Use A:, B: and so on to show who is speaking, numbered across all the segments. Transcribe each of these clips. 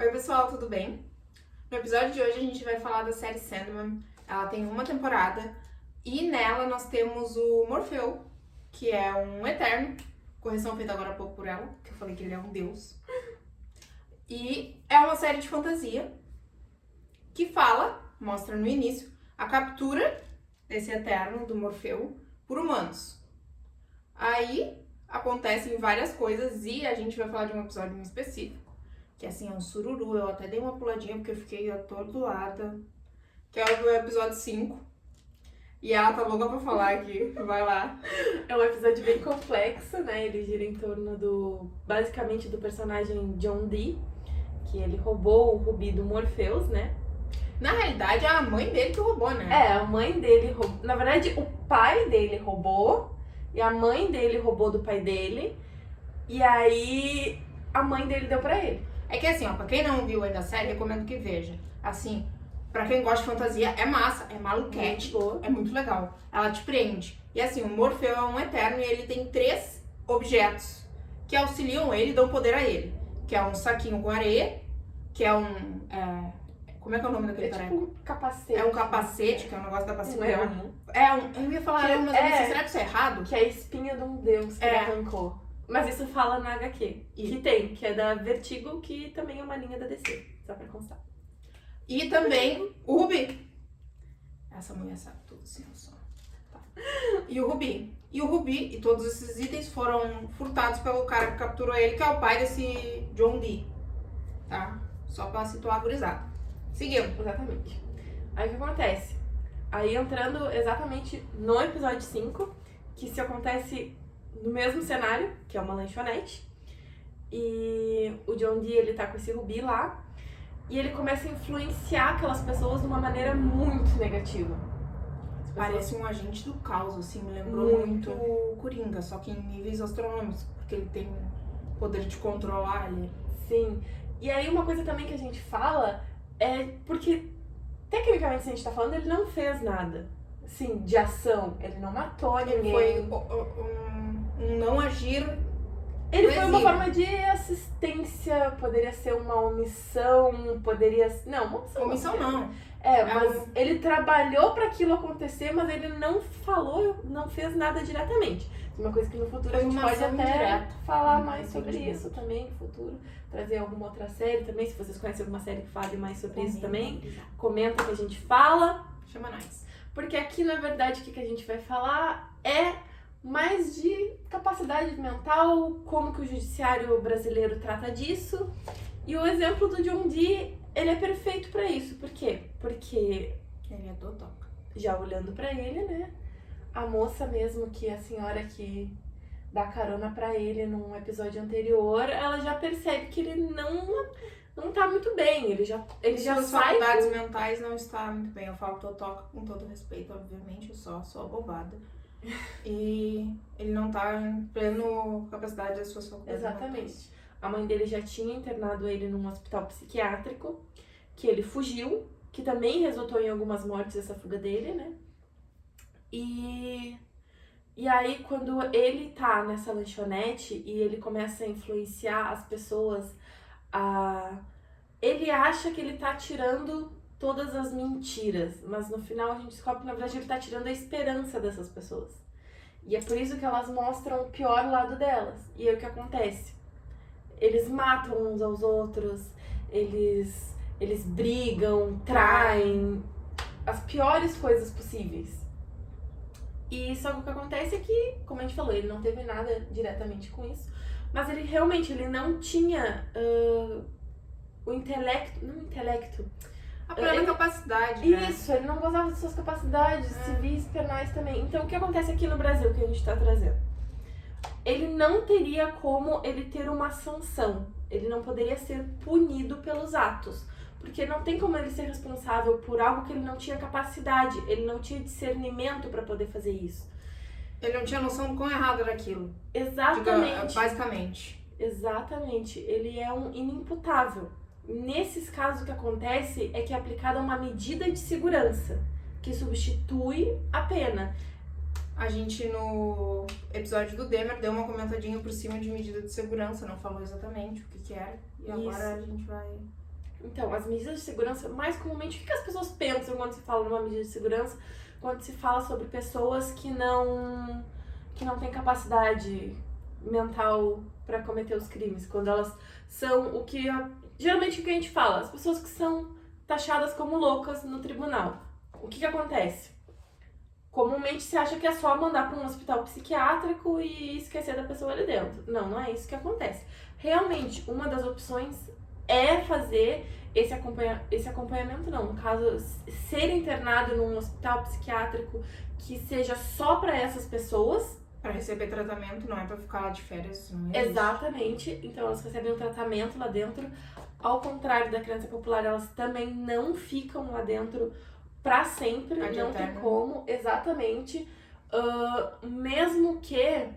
A: Oi pessoal, tudo bem? No episódio de hoje a gente vai falar da série Sandman. Ela tem uma temporada e nela nós temos o Morfeu, que é um eterno. Correção feita agora há pouco por ela, que eu falei que ele é um deus. E é uma série de fantasia que mostra no início, a captura desse eterno, do Morfeu, por humanos. Aí acontecem várias coisas e a gente vai falar de um episódio em específico, que assim, é um sururu. Eu até dei uma puladinha porque eu fiquei atordoada, que é o do episódio 5. E ela tá louca pra falar aqui, vai lá.
B: É um episódio bem complexo, né? Ele gira em torno basicamente do personagem John Dee, que ele roubou o rubi do Morpheus, né?
A: Na realidade, é a mãe dele que roubou, né?
B: É, a mãe dele roubou. Na verdade, o pai dele roubou, e a mãe dele roubou do pai dele, e aí a mãe dele deu pra ele.
A: É que assim, ó, pra quem não viu ainda a série, recomendo que veja. Assim, pra quem gosta de fantasia, é massa, é maluquete, é muito legal. Ela te prende. E assim, o Morfeu é um eterno e ele tem 3 objetos que auxiliam ele e dão poder a ele. Que é um saquinho com areia, que é um... como é que é o nome daquele tareco?
B: Tipo um capacete.
A: É um capacete, que é um negócio da
B: Um
A: passiva.
B: elmo.
A: Eu ia falar elmo, mas eu não sei, será que isso é errado?
B: Que é a espinha de um deus que ele arrancou. Mas isso fala na HQ. Que é da Vertigo, que também é uma linha da DC. Só pra constar.
A: E também o Rubi. Essa mulher sabe tudo, sim, só. Tá. E o Rubi. E o Rubi e todos esses itens foram furtados pelo cara que capturou ele, que é o pai desse John Dee. Tá? Só pra situar a gurizada. Seguimos.
B: Exatamente. Aí o que acontece? Aí entrando exatamente no episódio 5, que se acontece no mesmo cenário, que é uma lanchonete, e o John Dee, ele tá com esse rubi lá, e ele começa a influenciar aquelas pessoas de uma maneira muito negativa.
A: Parece um agente do caos, assim, me lembrou muito o Coringa, só que em níveis astronômicos, porque ele tem poder de controlar ali.
B: Sim. E aí uma coisa também que a gente fala é porque, tecnicamente, se a gente tá falando, ele não fez nada, assim, de ação. Ele não matou ninguém.
A: Foi um não agir.
B: Ele foi uma forma de assistência, poderia ser uma omissão, poderia... Não, uma omissão.
A: Omissão não.
B: Mas ele trabalhou pra aquilo acontecer, mas ele não falou, não fez nada diretamente. Uma coisa que no futuro a gente pode até falar mais sobre isso também, no futuro. Trazer alguma outra série também, se vocês conhecem alguma série que fale mais sobre isso também. Comenta que a gente fala.
A: Chama nós.
B: Porque aqui, na verdade, o que a gente vai falar é mais de capacidade mental, como que o judiciário brasileiro trata disso. E o exemplo do John Dee, ele é perfeito pra isso. Por quê? Porque
A: ele é totoca.
B: Já olhando pra ele, né? A moça mesmo, que é a senhora que dá carona pra ele num episódio anterior, ela já percebe que ele não tá muito bem. Ele já
A: Suas
B: sai...
A: faculdades mentais não está muito bem. Eu falo totoca com todo respeito, obviamente, eu só sou abobada. E ele não tá em pleno capacidade das suas faculdades.
B: Exatamente.
A: Mentais.
B: A mãe dele já tinha internado ele num hospital psiquiátrico, que ele fugiu, que também resultou em algumas mortes essa fuga dele, né? E aí, quando ele tá nessa lanchonete e ele começa a influenciar as pessoas, ele acha que ele tá tirando todas as mentiras, mas no final a gente descobre que na verdade ele tá tirando a esperança dessas pessoas. E é por isso que elas mostram o pior lado delas. E aí o que acontece? Eles matam uns aos outros, eles brigam, traem, as piores coisas possíveis. E só que o que acontece é que, como a gente falou, ele não teve nada diretamente com isso, mas ele realmente não tinha o intelecto,
A: a plena capacidade, né?
B: Isso, ele não gozava de suas capacidades civis, penais também. Então o que acontece aqui no Brasil que a gente tá trazendo? Ele não teria como ele ter uma sanção, ele não poderia ser punido pelos atos, porque não tem como ele ser responsável por algo que ele não tinha capacidade, ele não tinha discernimento para poder fazer isso.
A: Ele não tinha noção do quão errado era aquilo.
B: Exatamente.
A: Basicamente.
B: Exatamente, ele é um inimputável. Nesses casos o que acontece é que é aplicada uma medida de segurança, que substitui a pena.
A: A gente, no episódio do Demer, deu uma comentadinha por cima de medida de segurança, não falou exatamente o que era. E agora a gente vai
B: Então, as medidas de segurança, mais comumente, o que as pessoas pensam quando se fala numa medida de segurança? Quando se fala sobre pessoas que não têm capacidade mental para cometer os crimes. Quando elas são o que... Geralmente o que a gente fala, as pessoas que são taxadas como loucas no tribunal. O que acontece? Comumente se acha que é só mandar para um hospital psiquiátrico e esquecer da pessoa ali dentro. Não, não é isso que acontece. Realmente, uma das opções é fazer esse acompanhamento, não. No caso, ser internado num hospital psiquiátrico que seja só para essas pessoas.
A: Para receber tratamento, não é para ficar lá de férias. Não é
B: Exatamente. Então, elas recebem um tratamento lá dentro. Ao contrário da criança popular, elas também não ficam lá dentro pra sempre, não tem como, exatamente. Mesmo que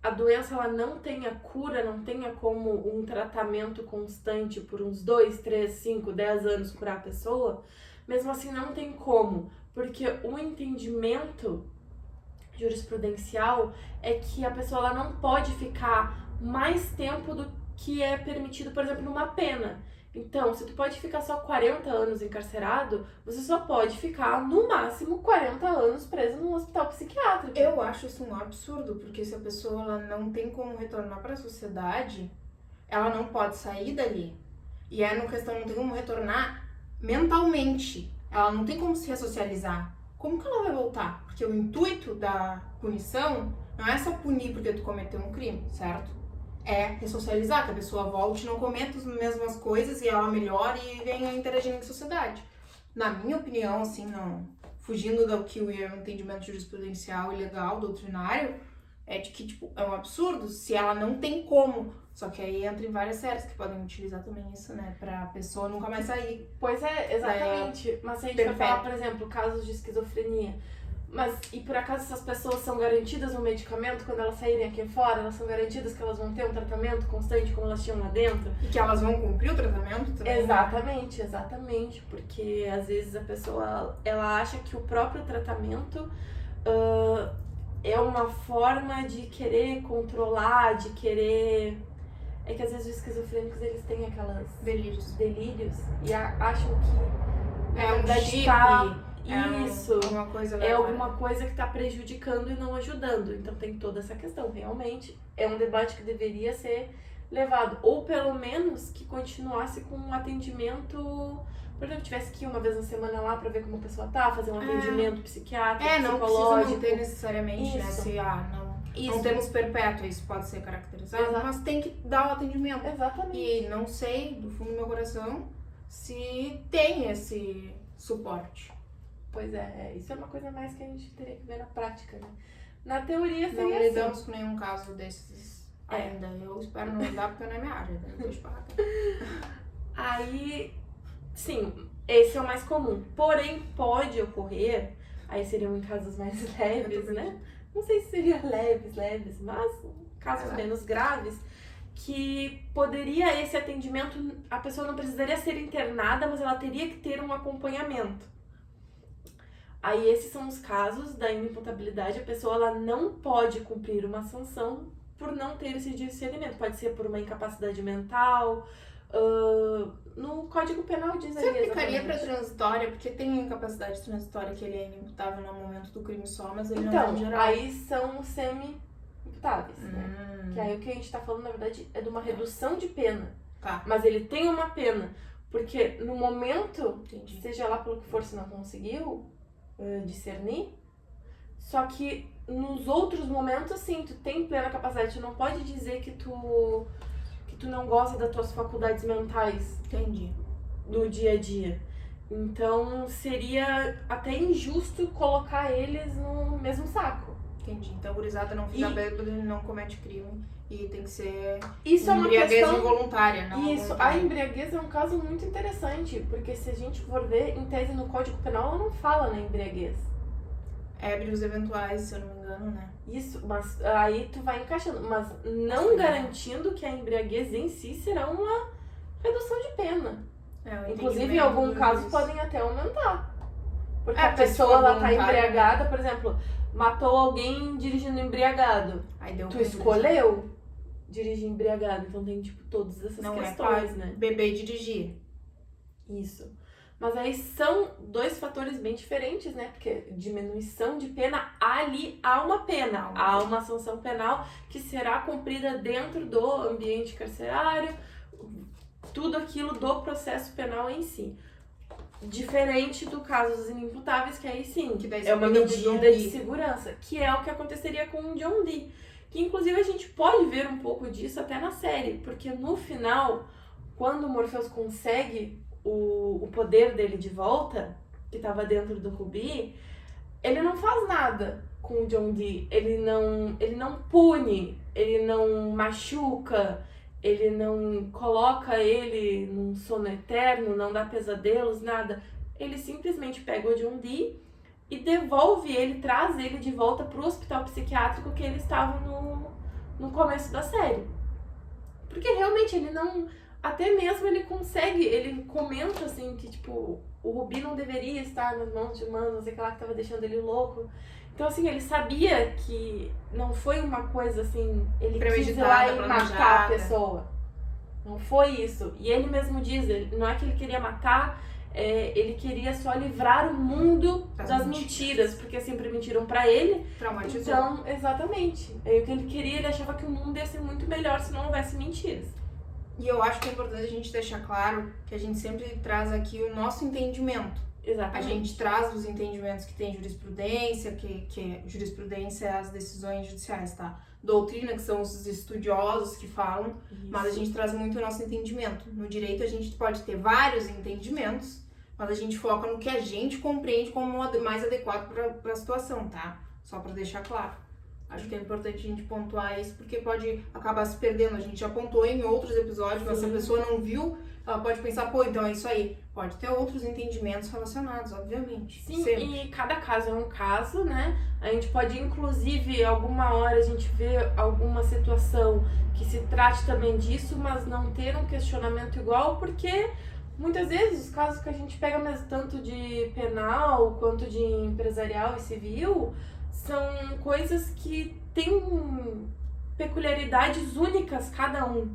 B: a doença ela não tenha cura, não tenha como um tratamento constante por uns 2, 3, 5, 10 anos curar a pessoa, mesmo assim não tem como, porque o entendimento jurisprudencial é que a pessoa ela não pode ficar mais tempo do que é permitido, por exemplo, numa pena. Então, se tu pode ficar só 40 anos encarcerado, você só pode ficar, no máximo, 40 anos preso num hospital psiquiátrico.
A: Eu acho isso um absurdo, porque se a pessoa ela não tem como retornar para a sociedade, ela não pode sair dali. E é no questão, não tem como retornar mentalmente. Ela não tem como se ressocializar. Como que ela vai voltar? Porque o intuito da punição não é só punir porque tu cometeu um crime, certo? É ressocializar, que a pessoa volte, não cometa as mesmas coisas e ela melhore e venha interagindo com a sociedade. Na minha opinião, assim, não, fugindo do que o entendimento jurisprudencial e legal, doutrinário, é de que, tipo, é um absurdo se ela não tem como. Só que aí entra em várias séries que podem utilizar também isso, né, pra pessoa nunca mais sair.
B: Pois é, exatamente. Mas se a gente for falar, por exemplo, casos de esquizofrenia, mas, e por acaso essas pessoas são garantidas um medicamento quando elas saírem aqui fora? Elas são garantidas que elas vão ter um tratamento constante como elas tinham lá dentro?
A: E que elas vão cumprir o tratamento também?
B: Exatamente, exatamente. Porque às vezes a pessoa, ela acha que o próprio tratamento é uma forma de querer controlar, de querer... É que às vezes os esquizofrênicos, eles têm aquelas... delírios e acham que...
A: É um chip...
B: Isso,
A: alguma coisa
B: é alguma coisa que está prejudicando e não ajudando. Então tem toda essa questão. Realmente é um debate que deveria ser levado. Ou pelo menos que continuasse com um atendimento. Por exemplo, tivesse que ir uma vez na semana lá para ver como a pessoa tá, fazer um atendimento psiquiátrico,
A: não
B: psicológico.
A: Precisa manter necessariamente, isso. Né? Se não temos perpétuo, isso pode ser caracterizado, mas tem que dar o atendimento.
B: Exatamente.
A: E não sei, do fundo do meu coração, se tem esse suporte.
B: Pois é, isso é uma coisa mais que a gente teria que ver na prática, né? Na teoria seria
A: não lidamos com nenhum caso desses ainda. Eu espero não lidar porque não é minha área, né?
B: Aí, sim, esse é o mais comum. Porém, pode ocorrer, aí seriam em casos mais leves, né? Não sei se seria leves, mas casos menos graves, que poderia esse atendimento, a pessoa não precisaria ser internada, mas ela teria que ter um acompanhamento. Aí esses são os casos da inimputabilidade, a pessoa ela não pode cumprir uma sanção por não ter esse discernimento. Pode ser por uma incapacidade mental, no Código Penal diz aí.
A: Você aplicaria para transitória, porque tem incapacidade transitória que ele é inimputável no momento do crime só, mas ele não é em geral.
B: Aí são semi-imputáveis, né? Que aí o que a gente tá falando, na verdade, é de uma redução de pena.
A: Tá.
B: Mas ele tem uma pena, porque no momento, seja lá pelo que for, se não conseguiu discernir, só que nos outros momentos, sim, tu tem plena capacidade, tu não pode dizer que tu não gosta das tuas faculdades mentais.
A: Entendi.
B: Do dia a dia. Então seria até injusto colocar eles no mesmo saco.
A: Entendi. Então a gurizada não fica bêbada e não comete crime. E tem que ser
B: isso é uma questão
A: involuntária, não
B: isso, voluntária. A embriaguez é um caso muito interessante, porque se a gente for ver, em tese no Código Penal, ela não fala na embriaguez.
A: Ébrios eventuais, se eu não me engano, né?
B: Isso, mas aí tu vai encaixando, mas não garantindo que a embriaguez em si será uma redução de pena. Inclusive, em algum caso, podem até aumentar. Porque a pessoa ela tá embriagada, por exemplo, matou alguém dirigindo embriagado.
A: Aí deu
B: tu escolheu dirigir embriagado, então tem, tipo, todas essas questões, né?
A: Beber e dirigir.
B: Isso. Mas aí são dois fatores bem diferentes, né? Porque diminuição de pena, ali há uma pena, há uma sanção penal que será cumprida dentro do ambiente carcerário, tudo aquilo do processo penal em si. Diferente do caso dos inimputáveis, que aí sim,
A: Que daí
B: é uma
A: cuida do John
B: medida de
A: Dee.
B: segurança, que é o que aconteceria com o John Dee. Que inclusive a gente pode ver um pouco disso até na série, porque no final, quando o Morpheus consegue o poder dele de volta, que estava dentro do Ruby, ele não faz nada com o John Dee. Ele não pune, ele não machuca, ele não coloca ele num sono eterno, não dá pesadelos, nada. Ele simplesmente pega o John Dee e devolve ele, traz ele de volta pro hospital psiquiátrico que ele estava no começo da série. Porque realmente ele não... Até mesmo ele consegue, ele comenta assim que tipo, o Ruby não deveria estar nas mãos de humanos, não sei o que lá que tava deixando ele louco. Então assim, ele sabia que não foi uma coisa assim, ele quis ir lá e matar a pessoa. Não foi isso. E ele mesmo diz, não é que ele queria matar, ele queria só livrar o mundo das mentiras, porque sempre mentiram pra ele.
A: Traumatizou.
B: Então, exatamente. Aí o que ele queria, ele achava que o mundo ia ser muito melhor se não houvesse mentiras.
A: E eu acho que é importante a gente deixar claro que a gente sempre traz aqui o nosso entendimento.
B: Exatamente.
A: A gente traz os entendimentos que tem jurisprudência, que jurisprudência é as decisões judiciais, tá? Doutrina, que são os estudiosos que falam,
B: Isso.
A: mas a gente traz muito o nosso entendimento. No direito a gente pode ter vários entendimentos, mas a gente foca no que a gente compreende como mais adequado para a situação, tá? Só para deixar claro. Acho que é importante a gente pontuar isso, porque pode acabar se perdendo. A gente já pontuou em outros episódios, mas se a pessoa não viu, ela pode pensar, pô, então é isso aí. Pode ter outros entendimentos relacionados, obviamente.
B: Sim,
A: sempre.
B: E cada caso é um caso, né? A gente pode, inclusive, alguma hora a gente vê alguma situação que se trate também disso, mas não ter um questionamento igual, porque muitas vezes os casos que a gente pega mesmo tanto de penal quanto de empresarial e civil são coisas que têm peculiaridades únicas cada um.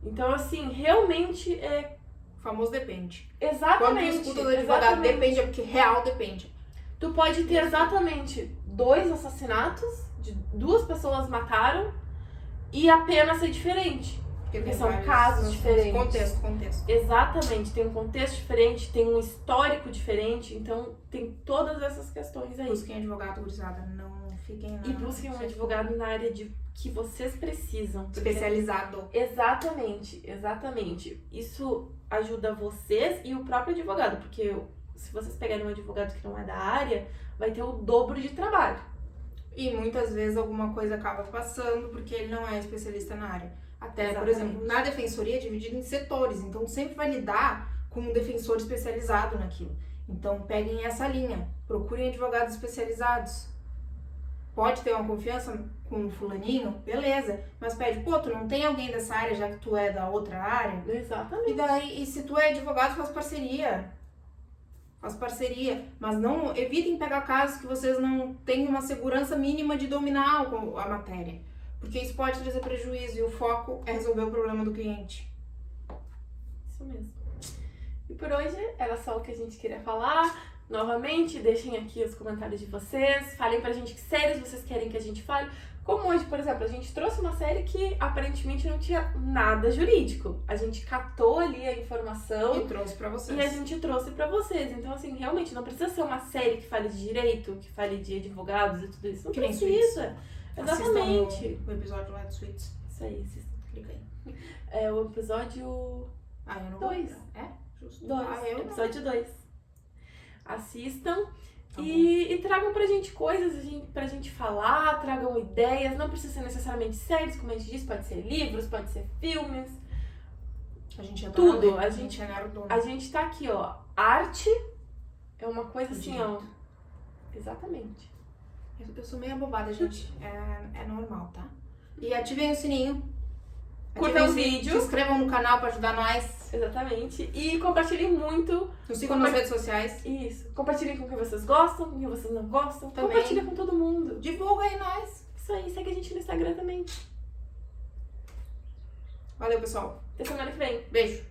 B: Então, assim, realmente é...
A: O famoso depende.
B: Exatamente.
A: Quando tu escuta do advogado, depende, é porque real depende.
B: Tu pode ter exatamente 2 assassinatos, de 2 pessoas mataram, e a pena ser diferente. Porque são casos diferentes.
A: Contexto.
B: Exatamente, tem um contexto diferente, tem um histórico diferente, então tem todas essas questões aí.
A: Busquem advogado, gurizada, não fiquem na...
B: E busquem um advogado na área de que vocês precisam. Porque...
A: Especializado.
B: Exatamente. Isso ajuda vocês e o próprio advogado, porque se vocês pegarem um advogado que não é da área, vai ter o dobro de trabalho.
A: E muitas vezes alguma coisa acaba passando porque ele não é especialista na área. Até,
B: Exatamente.
A: por exemplo, na defensoria é dividido em setores, então sempre vai lidar com um defensor especializado naquilo. Então peguem essa linha, procurem advogados especializados. Pode ter uma confiança com o fulaninho, beleza, mas pede, pô, tu não tem alguém dessa área já que tu é da outra área?
B: Exatamente.
A: E daí, se tu é advogado, faz parceria, mas não evitem pegar casos que vocês não têm uma segurança mínima de dominar a matéria. Porque isso pode trazer prejuízo e o foco é resolver o problema do cliente.
B: Isso mesmo. E por hoje era só o que a gente queria falar. Novamente, deixem aqui os comentários de vocês. Falem pra gente que séries vocês querem que a gente fale. Como hoje, por exemplo, a gente trouxe uma série que aparentemente não tinha nada jurídico. A gente catou ali a informação
A: E trouxe pra vocês.
B: e a gente trouxe pra vocês. Então, assim, realmente não precisa ser uma série que fale de direito, que fale de advogados e tudo isso. Não
A: Que nem
B: precisa. Exatamente.
A: Assistam o episódio lá de Suits.
B: Isso aí, assistam.
A: Clica aí.
B: É o episódio
A: Ah, eu não
B: 2.
A: vou. É? Justo.
B: 2.
A: Ah, eu não.
B: Episódio 2. Assistam.
A: Tá
B: E tragam pra gente coisas pra gente falar, tragam ideias. Não precisa ser necessariamente séries, como a gente disse, pode ser livros, pode ser filmes.
A: A gente adora
B: Tudo.
A: ler,
B: A gente
A: é garoto.
B: A gente tá aqui, ó. Arte é uma coisa assim,
A: Direito.
B: ó. Exatamente.
A: Eu sou meio abobada, gente. É normal, tá? E ativem o sininho.
B: Curtam
A: Ativem
B: o vídeo.
A: Se inscrevam no canal pra ajudar nós.
B: Exatamente. E compartilhem muito.
A: Nos sigam nas redes sociais.
B: Isso. Compartilhem com quem vocês gostam, com quem vocês não gostam.
A: Também.
B: Compartilhem com todo mundo.
A: Divulga aí nós.
B: Isso aí. Segue a gente no Instagram também.
A: Valeu, pessoal.
B: Até semana que vem.
A: Beijo.